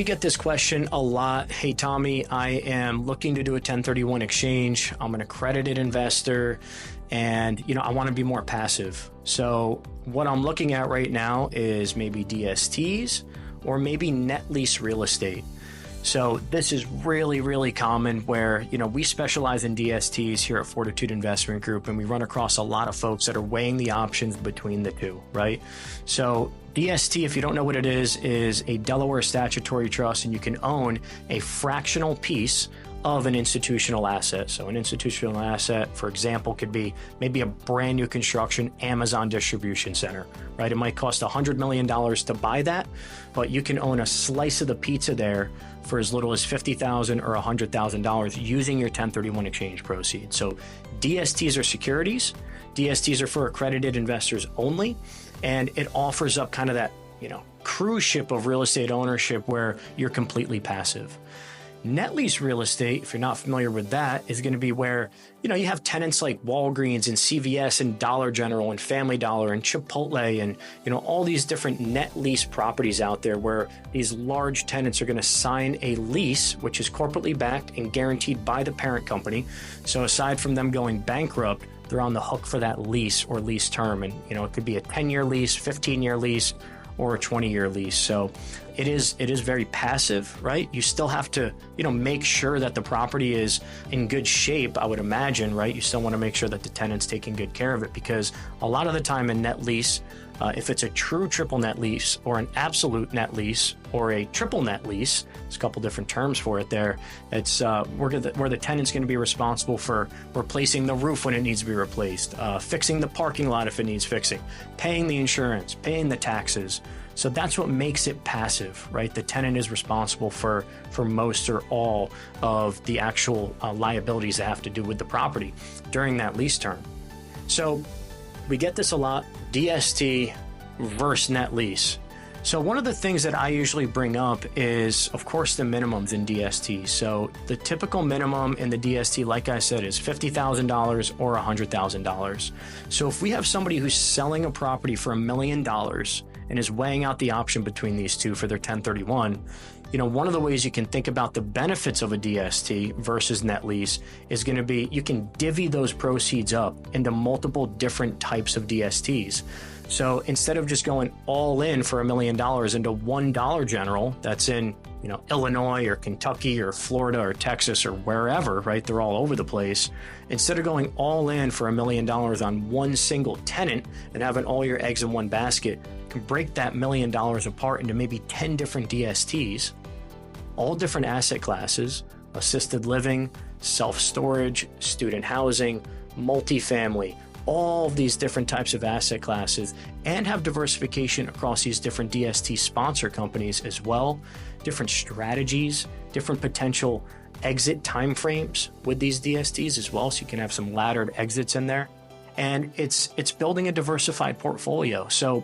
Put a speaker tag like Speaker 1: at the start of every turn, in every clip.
Speaker 1: we get this question a lot. Hey, Tommy, I am looking to do a 1031 exchange. I'm an accredited investor and, I want to be more passive. So what I'm looking at right now is maybe DSTs or maybe Net Lease Real Estate. So this is really, really common where, we specialize in DSTs here at Fortitude Investment Group, and we run across a lot of folks that are weighing the options between the two, right? So DST, if you don't know what it is a Delaware Statutory Trust, and you can own a fractional piece of an institutional asset. So an institutional asset, for example, could be maybe a brand new construction Amazon distribution center, right? It might cost $100 million to buy that, but you can own a slice of the pizza there for as little as $50,000 or $100,000 using your 1031 exchange proceeds. So DSTs are securities. DSTs are for accredited investors only, and it offers up kind of that, cruise ship of real estate ownership where you're completely passive. Net lease real estate, if you're not familiar with that, is going to be where, you have tenants like Walgreens and CVS and Dollar General and Family Dollar and Chipotle and, all these different net lease properties out there where these large tenants are going to sign a lease, which is corporately backed and guaranteed by the parent company. So aside from them going bankrupt, they're on the hook for that lease or lease term. And, it could be a 10-year lease, 15-year lease, or a 20-year lease. So it is very passive, right? You still have to, make sure that the property is in good shape, I would imagine, right? You still want to make sure that the tenant's taking good care of it, because a lot of the time in net lease, if it's a true triple net lease or an absolute net lease or a triple net lease, there's a couple different terms for it there. It's where the tenant's going to be responsible for replacing the roof when it needs to be replaced, fixing the parking lot if it needs fixing, paying the insurance, paying the taxes. So that's what makes it passive, right? The tenant is responsible for most or all of the actual liabilities that have to do with the property during that lease term. So we get this a lot, DST versus net lease. So one of the things that I usually bring up is, of course, the minimums in DST. So the typical minimum in the DST, like I said, is $50,000 or $100,000. So if we have somebody who's selling a property for $1 million and is weighing out the option between these two for their 1031, one of the ways you can think about the benefits of a DST versus net lease is going to be you can divvy those proceeds up into multiple different types of DSTs. So instead of just going all in for $1 million into one Dollar General that's in, Illinois or Kentucky or Florida or Texas or wherever, right? They're all over the place. Instead of going all in for $1 million on one single tenant and having all your eggs in one basket, you can break that $1 million apart into maybe 10 different DSTs, all different asset classes, assisted living, self-storage, student housing, multifamily, all of these different types of asset classes, and have diversification across these different DST sponsor companies as well, different strategies, different potential exit timeframes with these DSTs as well, so you can have some laddered exits in there. And it's building a diversified portfolio. So,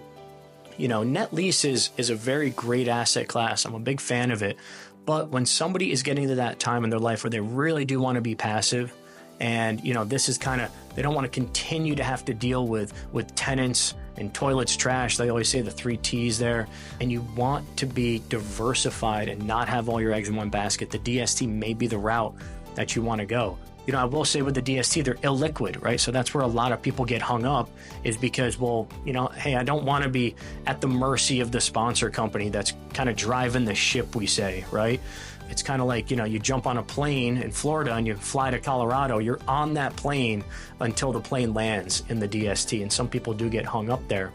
Speaker 1: net lease is a very great asset class. I'm a big fan of it. But when somebody is getting to that time in their life where they really do want to be passive, and, this is kind of, they don't want to continue to have to deal with tenants and toilets trash. They always say the 3 T's there. And you want to be diversified and not have all your eggs in one basket. The DST may be the route that you want to go. I will say with the DST, they're illiquid, right? So that's where a lot of people get hung up, is because, hey, I don't want to be at the mercy of the sponsor company that's kind of driving the ship, we say, right? It's kind of like, you jump on a plane in Florida and you fly to Colorado. You're on that plane until the plane lands in the DST. And some people do get hung up there.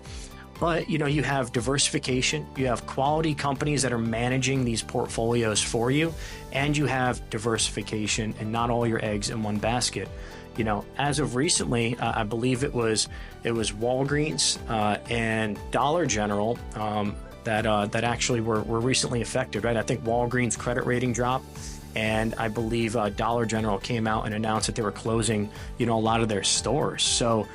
Speaker 1: But, you have diversification, you have quality companies that are managing these portfolios for you, and you have diversification and not all your eggs in one basket. As of recently, I believe it was Walgreens and Dollar General that actually were recently affected, right? I think Walgreens' credit rating dropped, and I believe Dollar General came out and announced that they were closing, a lot of their stores. So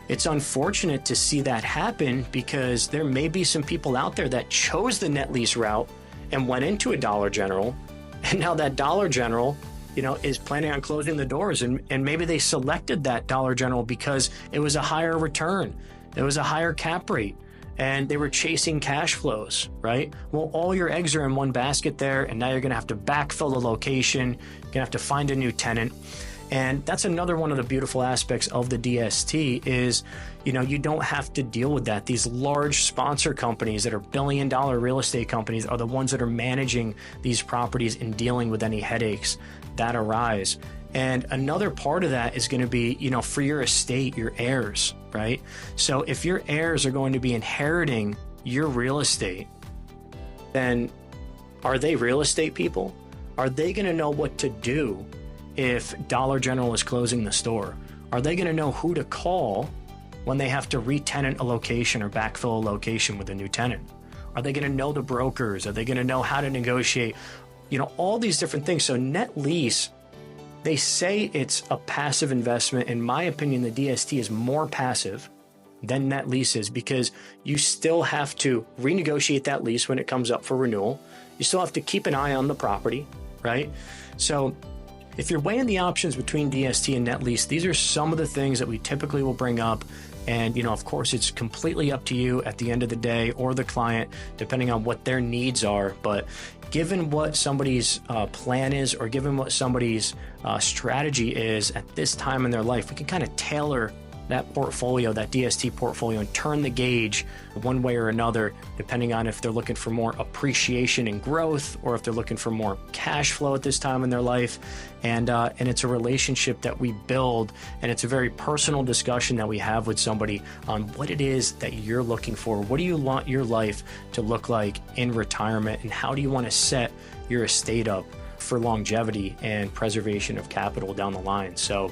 Speaker 1: it's unfortunate to see that happen, because there may be some people out there that chose the net lease route and went into a Dollar General, and now that Dollar General, is planning on closing the doors, and maybe they selected that Dollar General because it was a higher return, it was a higher cap rate, and they were chasing cash flows, right? Well, all your eggs are in one basket there, and now you're going to have to backfill the location. You're going to have to find a new tenant. And that's another one of the beautiful aspects of the DST is, you don't have to deal with that. These large sponsor companies that are billion-dollar real estate companies are the ones that are managing these properties and dealing with any headaches that arise. And another part of that is going to be, for your estate, your heirs, right? So if your heirs are going to be inheriting your real estate, then are they real estate people? Are they going to know what to do if Dollar General is closing the store? Are they going to know who to call when they have to re-tenant a location or backfill a location with a new tenant? Are they going to know the brokers? Are they going to know how to negotiate? All these different things. So Net Lease, they say it's a passive investment. In my opinion, the DST is more passive than Net Lease is because you still have to renegotiate that lease when it comes up for renewal. You still have to keep an eye on the property, right? So if you're weighing the options between DST and Net Lease, these are some of the things that we typically will bring up. And, of course, it's completely up to you at the end of the day or the client, depending on what their needs are. But given what somebody's plan is or given what somebody's strategy is at this time in their life, we can kind of tailor that portfolio, that DST portfolio, and turn the gauge one way or another, depending on if they're looking for more appreciation and growth or if they're looking for more cash flow at this time in their life. And it's a relationship that we build, and it's a very personal discussion that we have with somebody on what it is that you're looking for. What do you want your life to look like in retirement, and how do you want to set your estate up for longevity and preservation of capital down the line? So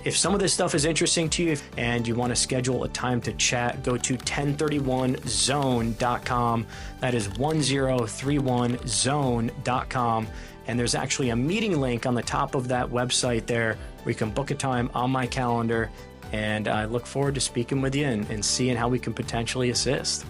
Speaker 1: if some of this stuff is interesting to you and you want to schedule a time to chat, go to 1031zone.com. That is 1031zone.com. And there's actually a meeting link on the top of that website there where you can book a time on my calendar. And I look forward to speaking with you and seeing how we can potentially assist.